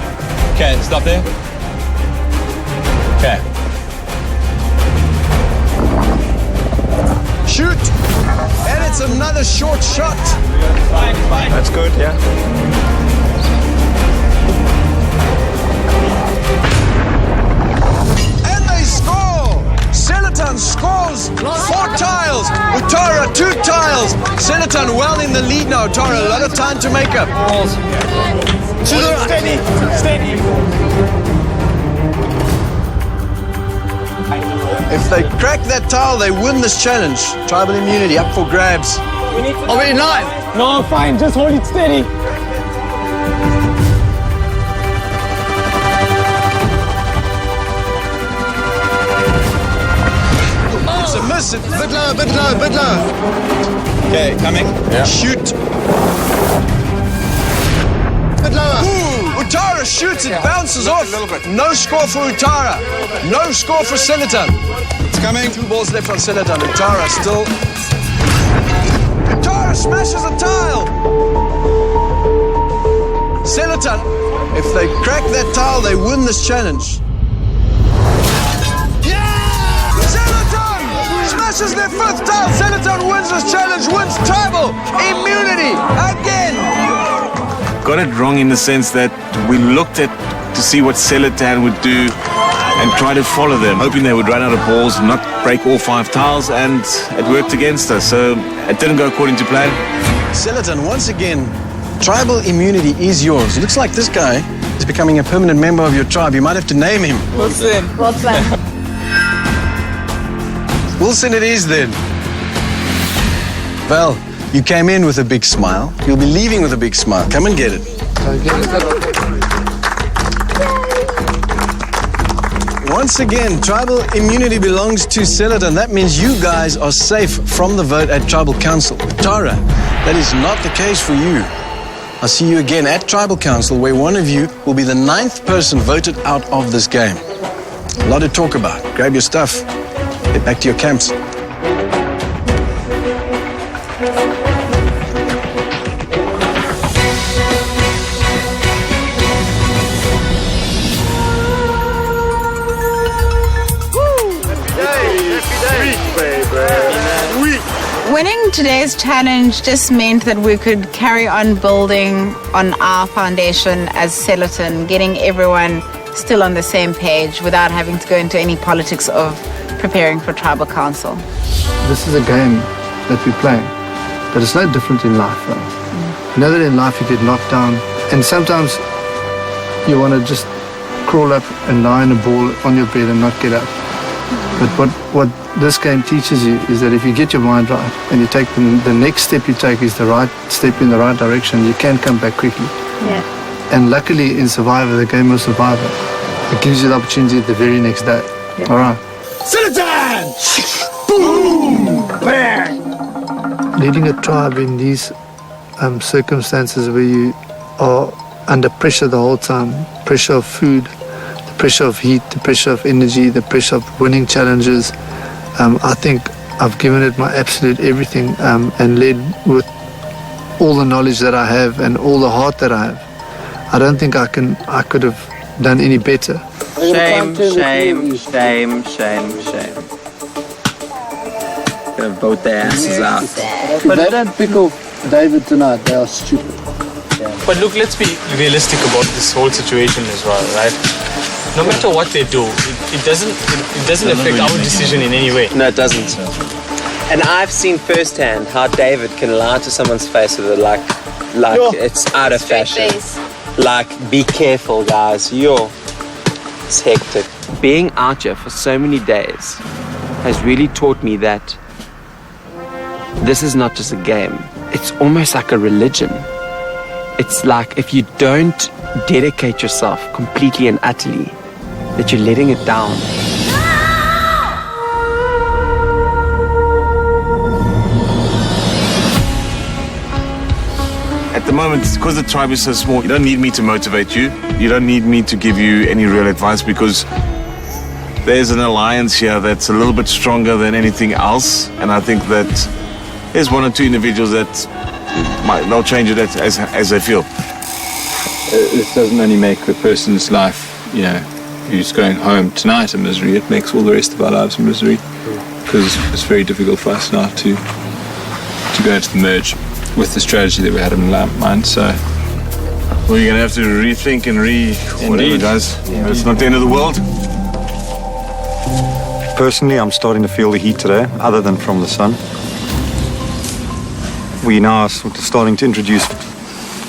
Okay, stop there. Okay. Shoot. And it's another short shot. Fine. That's good, yeah. And they score. Selatan scores 4 tiles. Uttara 2 tiles. Selatan well in the lead now. Uttara a lot of time to make up. Steady. If they crack that tile, they win this challenge. Tribal immunity up for grabs. Are we in line? No, fine, just hold it steady. It's a miss. It's Bit lower. Okay, coming. Yeah. shoot. Bit lower. Ooh, Uttara shoots. It bounces off. No score for Uttara. No score for Selatan. It's coming. 2 balls left on Selatan. Uttara still. Uttara smashes a tile. Selatan, if they crack that tile, they win this challenge. Selatan smashes their 5th tile. Selatan wins this challenge, wins tribal immunity again. Got it wrong in the sense that we looked at to see what Selatan would do and try to follow them, hoping they would run out of balls, not break all 5 tiles, and it worked against us. So it didn't go according to plan. Selatan, once again, tribal immunity is yours. It looks like this guy is becoming a permanent member of your tribe. You might have to name him. Wilson. Wilson it is then. Val, you came in with a big smile. You'll be leaving with a big smile. Come and get it. Once again, tribal immunity belongs to Selatan. That means you guys are safe from the vote at Tribal Council. Tara, that is not the case for you. I'll see you again at Tribal Council, where one of you will be the 9th person voted out of this game. A lot to talk about. Grab your stuff. Get back to your camps. Winning today's challenge just meant that we could carry on building on our foundation as Celeton, getting everyone still on the same page without having to go into any politics of preparing for tribal council. This is a game that we play, but it's no different in life though. You know that in life you get knocked down, and sometimes you want to just crawl up and lie in a ball on your bed and not get up. But what this game teaches you is that if you get your mind right and you take the next step you take is the right step in the right direction, you can come back quickly. Yeah. And luckily in Survivor, the game of Survivor, it gives you the opportunity the very next day. Yeah. All right. Celeton! Boom! Bang! Leading a tribe in these circumstances where you are under pressure the whole time, pressure of food, the pressure of heat, the pressure of energy, the pressure of winning challenges, I think I've given it my absolute everything and led with all the knowledge that I have and all the heart that I have. I don't think I could have done any better. Shame, shame, shame, shame, shame. Gonna vote their asses out. If they don't pick off David tonight, they are stupid. But look, let's be realistic about this whole situation as well, right? No matter what they do, it doesn't affect our decision in any way. No, it doesn't. And I've seen firsthand how David can lie to someone's face with it like it's out of fashion. Like, be careful, guys. It's hectic. Being out here for so many days has really taught me that this is not just a game. It's almost like a religion. It's like if you don't dedicate yourself completely and utterly, that you're letting it down. At the moment, because the tribe is so small, you don't need me to motivate you. You don't need me to give you any real advice because there's an alliance here that's a little bit stronger than anything else. And I think that there's one or two individuals that they'll change it as they feel. This doesn't only make the person's life, who's going home tonight a misery, it makes all the rest of our lives a misery. Because it's very difficult for us now to go into the merge with the strategy that we had in mind. So, well, you're going to have to rethink and whatever, guys. It's not the end of the world. Personally, I'm starting to feel the heat today, other than from the sun. We now are sort of starting to introduce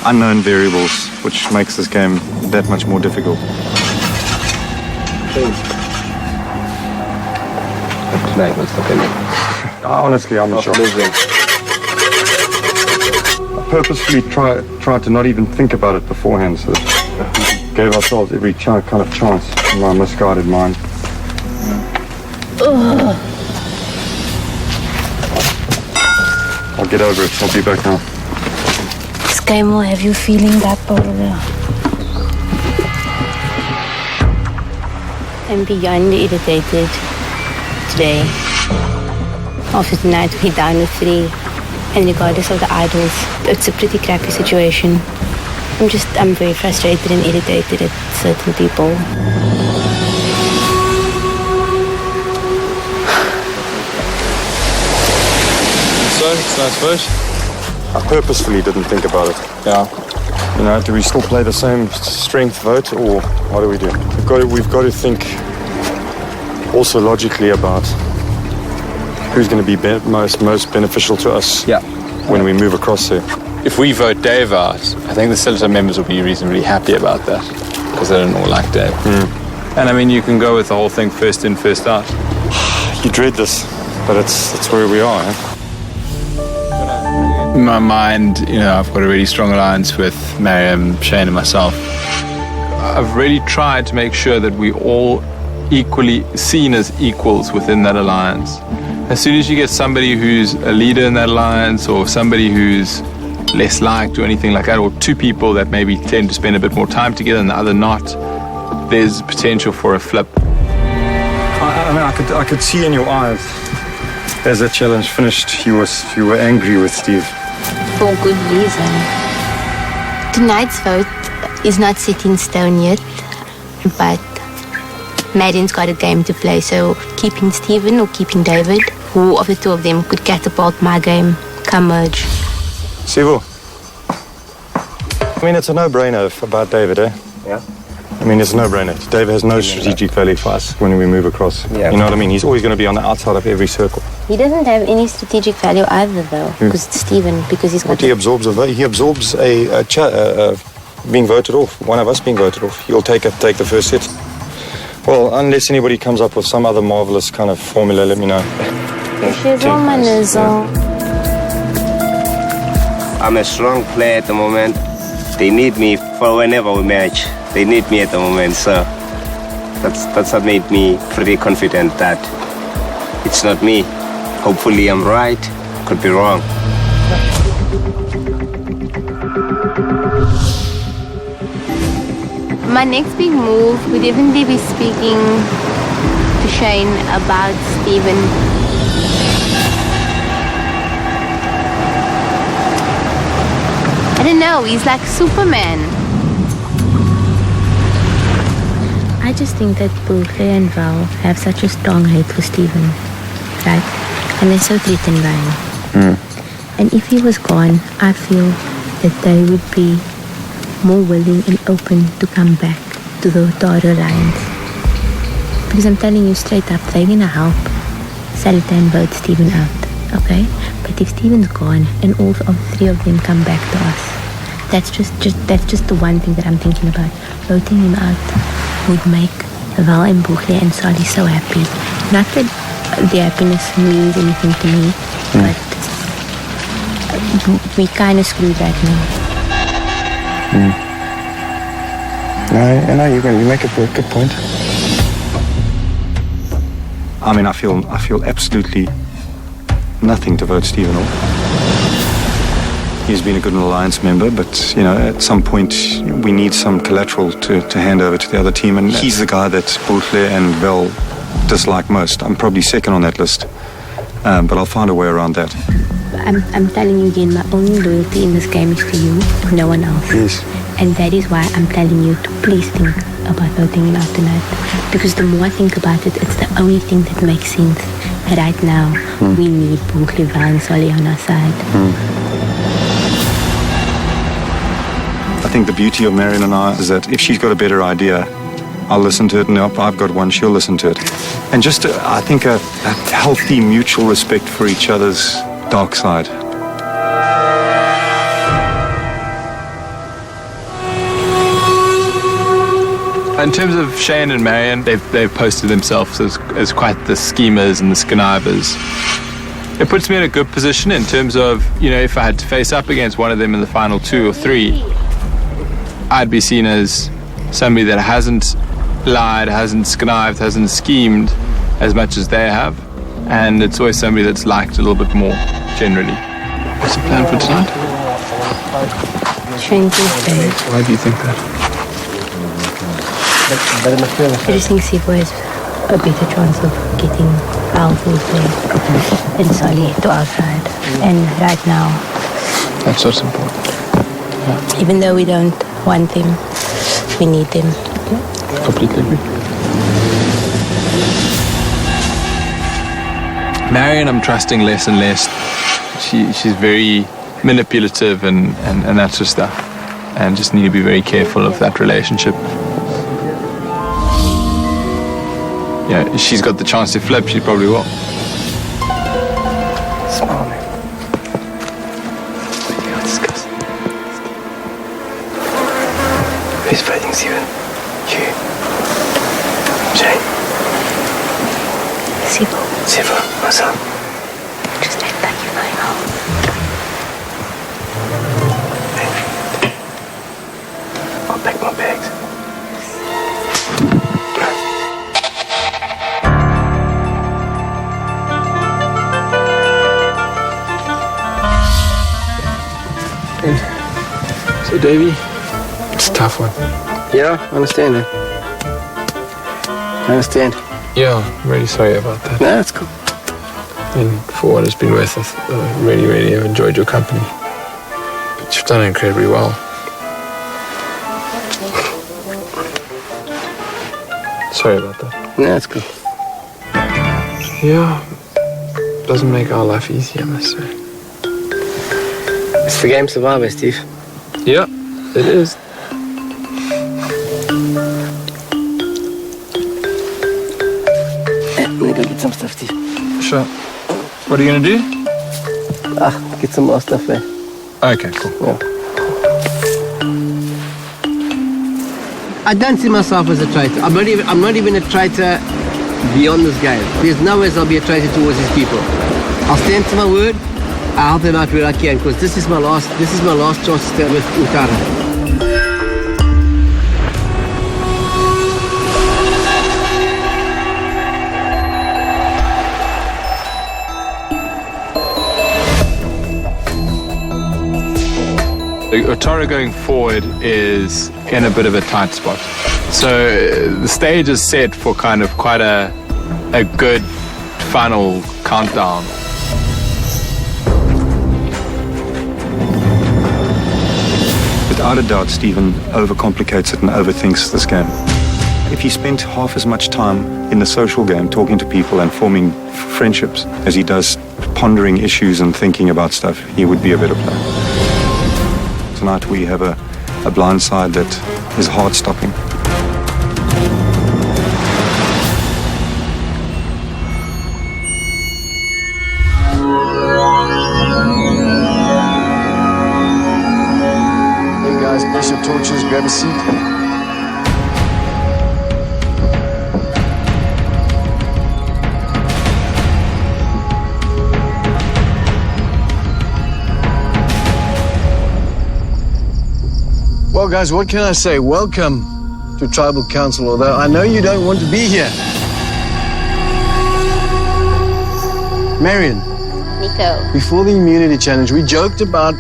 unknown variables, which makes this game that much more difficult. Honestly, I'm not sure. I purposefully tried to not even think about it beforehand, so that we gave ourselves every kind of chance in my misguided mind. I'll get over it. I'll be back now. This game will have you feeling that polar. I'm beyond irritated today. After tonight, we're down with 3. And regardless of the idols, it's a pretty crappy situation. I'm very frustrated and irritated at certain people. So, it's nice fish. I purposefully didn't think about it. Yeah. Do we still play the same strength vote, or what do we do? We've got to think also logically about who's going to be most beneficial to us when we move across there. if we vote Dave out, I think the Celeton members will be reasonably happy about that because they don't all like Dave. And I mean, you can go with the whole thing first in, first out. You dread this, but it's where we are. In my mind, you know, I've got a really strong alliance with Mariam, Shane and myself. I've really tried to make sure that we all equally seen as equals within that alliance. As soon as you get somebody who's a leader in that alliance or somebody who's less liked or anything like that, or two people that maybe tend to spend a bit more time together and the other not, there's potential for a flip. I mean, I could see in your eyes as that challenge finished, you were angry with Steve. For good reason. Tonight's vote is not set in stone yet, but Madden's got a game to play, so keeping Stephen or keeping David, who of the two of them could catapult my game come merge? Sivu. I mean, it's a no-brainer about David, eh? Yeah. I mean, it's a no-brainer. David has no strategic value for us when we move across. Yeah. You know what I mean? He's always going to be on the outside of every circle. He doesn't have any strategic value either, though, because it's Stephen, because he's got... What he absorbs being voted off, one of us being voted off. He'll take the first set. Well, unless anybody comes up with some other marvelous kind of formula, let me know. I'm a strong player at the moment. They need me for whenever we match. They need me at the moment, so that's what made me pretty confident that it's not me. Hopefully I'm right, could be wrong. My next big move would definitely be speaking to Shane about Stephen. I don't know, he's like Superman. I just think that both Claire and Val have such a strong hate for Stephen, right? And they're so threatened by him. And if he was gone, I feel that they would be more willing and open to come back to the Tara Alliance. Because I'm telling you straight up, they're gonna help Salita and vote Stephen out, okay? But if Stephen's gone and all of the three of them come back to us, that's just the one thing that I'm thinking about. Voting him out would make Val and Bukle and Sally so happy. Not that their happiness means anything to me, but we kind of screwed right now. No, you make a good point. I mean, I feel absolutely nothing to vote Stephen off. He's been a good alliance member, but, you know, at some point we need some collateral to hand over to the other team, and he's the guy that Boutle and Vel dislike most. I'm probably second on that list, but I'll find a way around that. I'm telling you again, my only loyalty in this game is to you, no one else. Yes. And that is why I'm telling you to please think about voting him out tonight. Because the more I think about it, it's the only thing that makes sense. Right now, we need Boutle, Val and Solly on our side. I think the beauty of Marion and I is that if she's got a better idea, I'll listen to it, and if I've got one, she'll listen to it. And just, I think, a healthy mutual respect for each other's dark side. In terms of Shane and Marion, they've posted themselves as quite the schemers and the connivers. It puts me in a good position in terms of, you know, if I had to face up against one of them in the final 2 or 3, I'd be seen as somebody that hasn't lied, hasn't connived, hasn't schemed as much as they have. And it's always somebody that's liked a little bit more, generally. What's the plan for tonight? Shane's birthday. Why do you think that? I just think Sivo has a better chance of getting Alfie's there and Solly to our side. And right now, That's what's important. Yeah. even though we don't want them, we need them. Completely agree. Marion, I'm trusting less and less. She's very manipulative and that sort of stuff. And just need to be very careful of that relationship. Yeah, if she's got the chance to flip, she probably will. Smile, man. You're disgusting. Who's voting Stephen? You. Shane. Sivo, my son. Just act like you're going home. I'll pack my bags. So, Davey, it's a tough one. Yeah, I understand it. I understand. Yeah, I'm really sorry about that. No, it's cool. And for what it's been worth, I really, really have enjoyed your company. But you've done incredibly well. Sorry about that. Yeah, that's cool. Yeah, doesn't make our life easy, I must say. It's the game survivor, Steve. Yeah, it is. I'm gonna go get some stuff, Steve. Sure. What are you gonna do? Get some more stuff there. Okay, cool. Yeah. I don't see myself as a traitor. I'm not even a traitor beyond this game. There's no way I'll be a traitor towards these people. I'll stand to my word. I'll help them out where I can, because this is my last chance to stay with Utara. Utara going forward is in a bit of a tight spot. So the stage is set for kind of quite a good final countdown. Without a doubt, Stephen overcomplicates it and overthinks this game. If he spent half as much time in the social game talking to people and forming friendships as he does pondering issues and thinking about stuff, he would be a better player. Tonight we have a blindside that is heart-stopping. Hey guys, place your torches, grab a seat. Well, guys, what can I say? Welcome to Tribal Council, although I know you don't want to be here. Marion. Nico. Before the immunity challenge, we joked about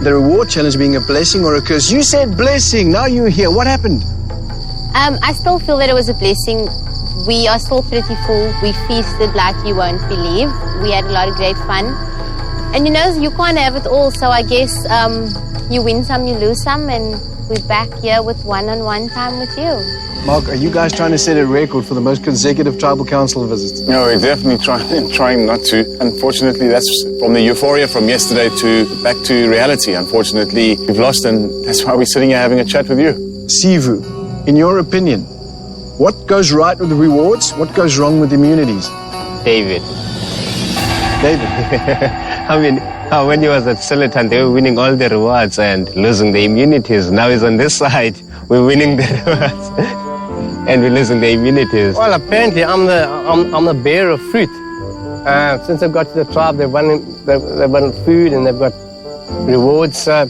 the reward challenge being a blessing or a curse. You said blessing. Now you're here. What happened? I still feel that it was a blessing. We are still pretty full. We feasted like you won't believe. We had a lot of great fun. And you know, you can't have it all, so I guess you win some, you lose some, and we're back here with one-on-one time with you. Mark, are you guys trying to set a record for the most consecutive Tribal Council visits? No, we're definitely trying not to. Unfortunately, that's from the euphoria from yesterday to back to reality. Unfortunately, we've lost, and that's why we're sitting here having a chat with you. Sivu, in your opinion, what goes right with the rewards? What goes wrong with immunities? David. I mean, when he was at Siletan, they were winning all the rewards and losing the immunities. Now he's on this side, we're winning the rewards and we're losing the immunities. Well, apparently I'm the bearer of fruit. Since I got to the tribe, they've won food and they've got rewards. So,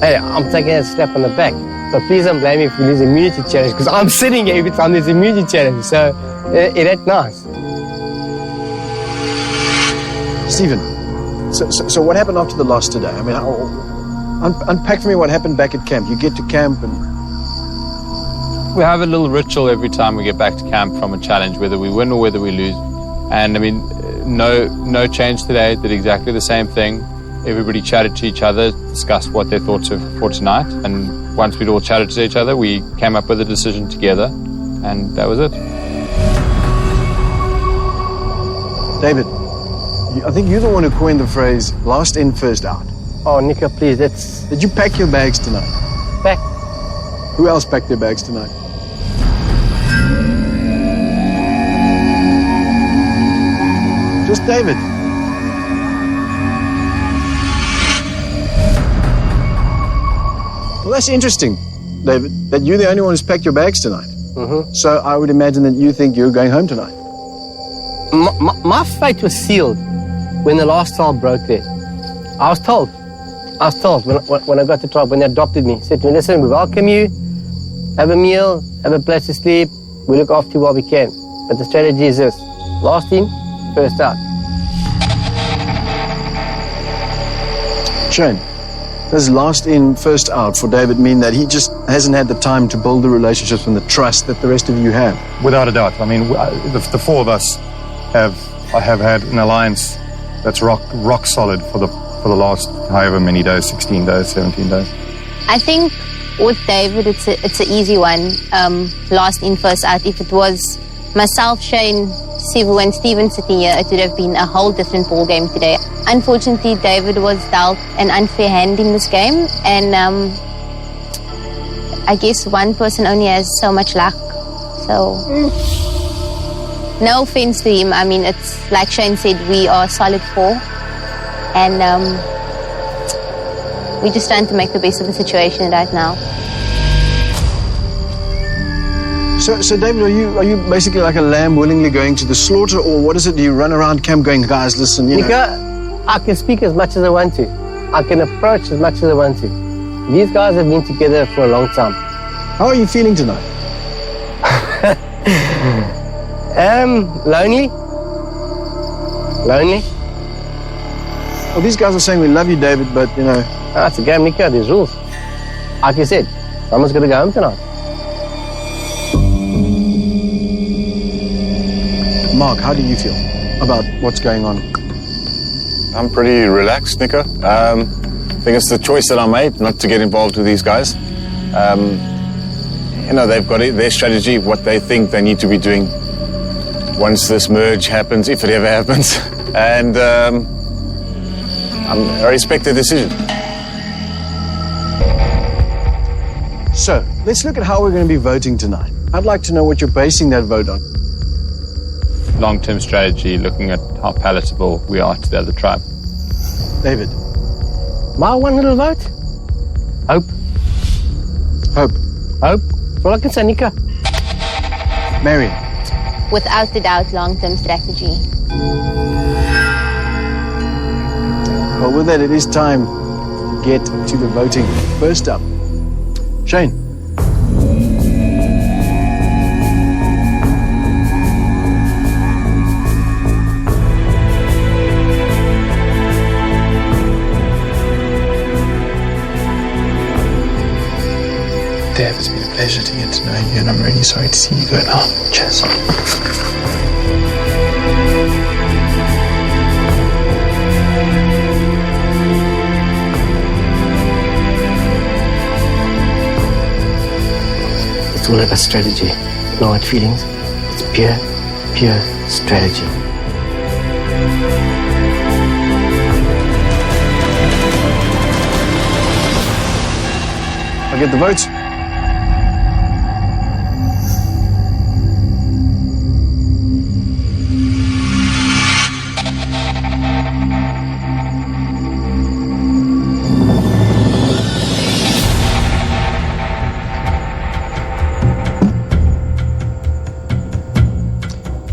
hey, I'm taking a slap on the back. But please don't blame me for losing immunity challenge, because I'm sitting here every time there's immunity challenge. So it ain't nice. Stephen, so what happened after the loss today? I mean, unpack for me what happened back at camp. You get to camp and... We have a little ritual every time we get back to camp from a challenge, whether we win or whether we lose. And I mean, no change today. Did exactly the same thing. Everybody chatted to each other, discussed what their thoughts are for tonight. And once we'd all chatted to each other, we came up with a decision together. And that was it. David, I think you're the one who coined the phrase, last in, first out. Oh, Nico, please, that's... Did you pack your bags tonight? Pack? Who else packed their bags tonight? Just David. Well, that's interesting, David, that you're the only one who's packed your bags tonight. Mm-hmm. So I would imagine that you think you're going home tonight. My fate was sealed when the last child broke there. I was told when I got to tribe, when they adopted me, said to me, listen, we welcome you, have a meal, have a place to sleep, we look after you while we can. But the strategy is this, last in, first out. Shane, does last in, first out for David mean that he just hasn't had the time to build the relationships and the trust that the rest of you have? Without a doubt. I mean, the four of us have had an alliance that's rock solid for the last however many days, 16 days, 17 days. I think with David, it's an easy one. Last in, first out. If it was myself, Shane, Sivu and Steven sitting here, it would have been a whole different ball game today. Unfortunately, David was dealt an unfair hand in this game, and I guess one person only has so much luck. So, no offense to him. I mean, it's like Shane said, we are solid 4, and we're just trying to make the best of the situation right now. So David, are you basically like a lamb willingly going to the slaughter, or what is it? Do you run around camp going, guys, listen, you know? Nika, I can speak as much as I want to. I can approach as much as I want to. These guys have been together for a long time. How are you feeling tonight? Lonely. Lonely. Well, these guys are saying we love you, David, but, you know... It's a game, Nika. There's rules. Like you said, someone's got to go home tonight. Mark, how do you feel about what's going on? I'm pretty relaxed, Nico. I think it's the choice that I made not to get involved with these guys. You know, they've got their strategy, what they think they need to be doing once this merge happens, if it ever happens. And I respect their decision. So, let's look at how we're going to be voting tonight. I'd like to know what you're basing that vote on. Long-term strategy, looking at how palatable we are to the other tribe. David. My one little vote? Hope. Hope. Hope. That's all I can say, Nika. Marion. Without a doubt, long-term strategy. Well, with that, it is time to get to the voting. First up, Shane. Dave, it's been a pleasure to get to know you, and I'm really sorry to see you go now. Cheers. It's all about strategy, no hard feelings. It's pure strategy. I'll get the votes.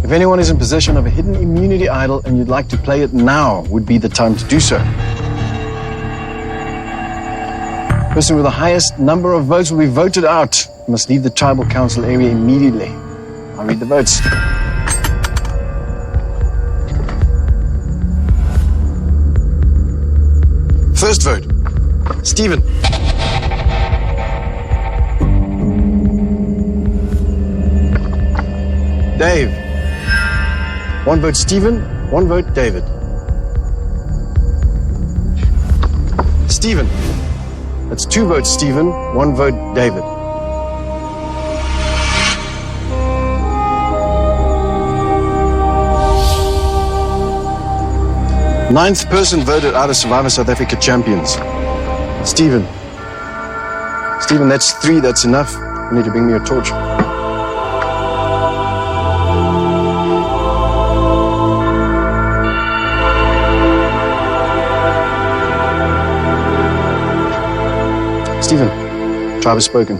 If anyone is in possession of a hidden immunity idol and you'd like to play it now, would be the time to do so. Person with the highest number of votes will be voted out. You must leave the tribal council area immediately. I'll read the votes. First vote, Stephen. Dave. 1 vote Stephen, 1 vote David. Stephen. That's 2 votes Stephen, 1 vote David. Ninth person voted out of Survivor South Africa champions. Stephen. Stephen, that's 3, that's enough. You need to bring me a torch. Stephen, tribe has spoken.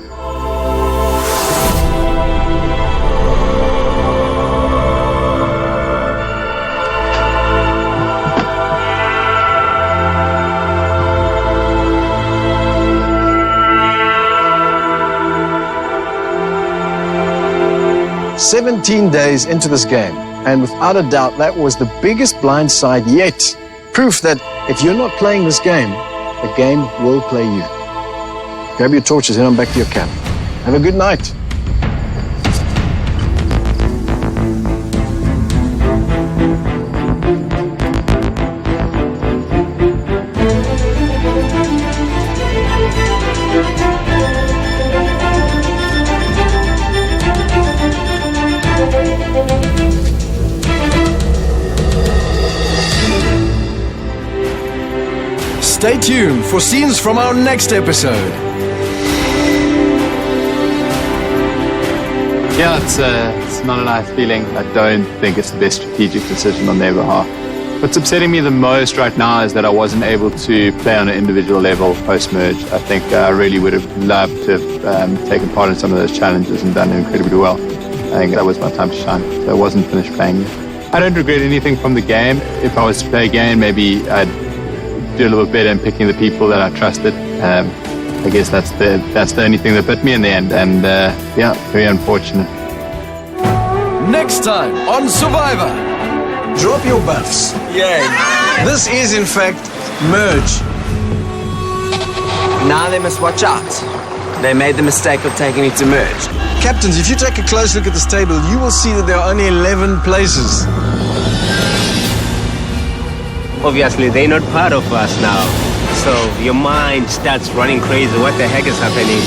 "17 days into this game, and without a doubt, that was the biggest blindside yet. Proof that if you're not playing this game, the game will play you. Grab your torches, head on back to your camp. Have a good night." stay tuned for scenes from our next episode. Yeah, it's not a nice feeling. I don't think it's the best strategic decision on their behalf. What's upsetting me the most right now is that I wasn't able to play on an individual level post-merge. I think I really would have loved to have taken part in some of those challenges and done incredibly well. I think that was my time to shine, so I wasn't finished playing. I don't regret anything from the game. If I was to play again, maybe I'd do a little bit better in picking the people that I trusted. I guess that's the only thing that bit me in the end, and yeah, very unfortunate. Next time on Survivor, drop your buffs. Yay! This is in fact merge. Now they must watch out. They made the mistake of taking me to merge. Captains, if you take a close look at this table, you will see that there are only 11 places. Obviously, they're not part of us now. So your mind starts running crazy. What the heck is happening?